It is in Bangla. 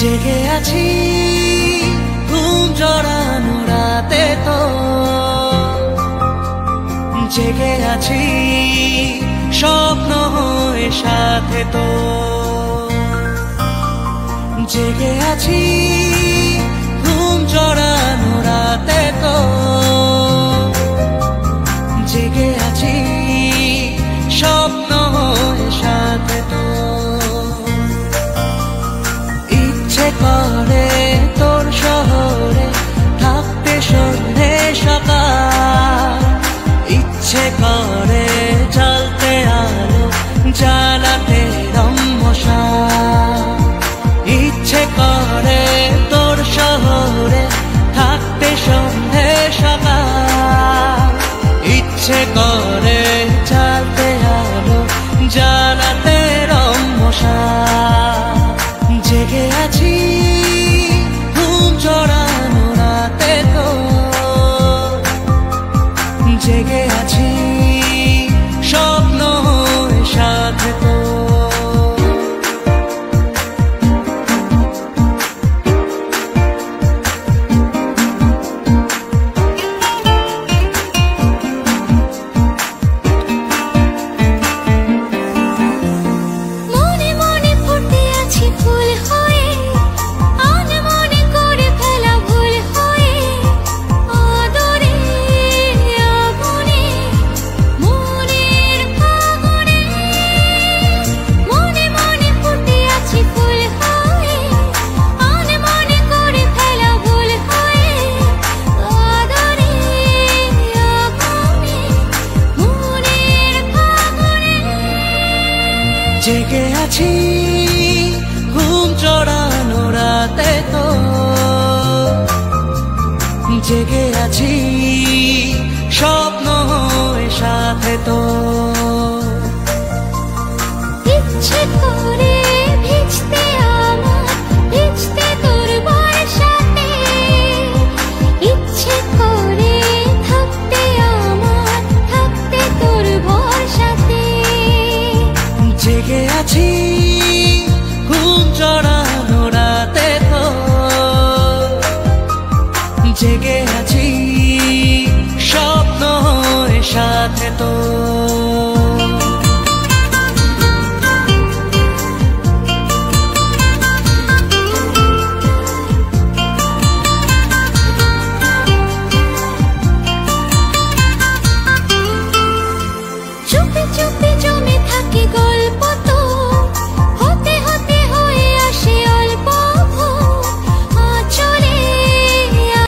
জেগে আছি ঘুম জড়ানো রাতে তো, জেগে আছি স্বপ্ন হয়ে সাথে তো, জেগে আছি ঘুম জড়ানো রাতে তো, জেগে আছি স্বপ্ন হয়ে সাথে তো। ইচ্ছে করে তোর শহরে থাকতে সন্ধে সকাল, ইচ্ছে করে জ্বলতে আলো জ্বালাতে রম্মশাল, ইচ্ছে করে তোর শহরে থাকতে সন্ধে সকাল, ইচ্ছে করে জ্বালতে আলো জ্বালাতে রম্মশাল। জেগে আছি ঘুম জড়ানো রাতে তো, জেগে আছি স্বপ্ন হয়ে সাথে তো। জেগে আছি ঘুম জড়ানো রাতে তো, জেগে আছি স্বপ্ন হয়ে সাথে তো। ইচ্ছে করে ভিজতে আমার ভিজতে তোর বর্ষাতে, ইচ্ছে করে থাকতে আমার থাকতে তোর বর্ষাতে। জেগে আছি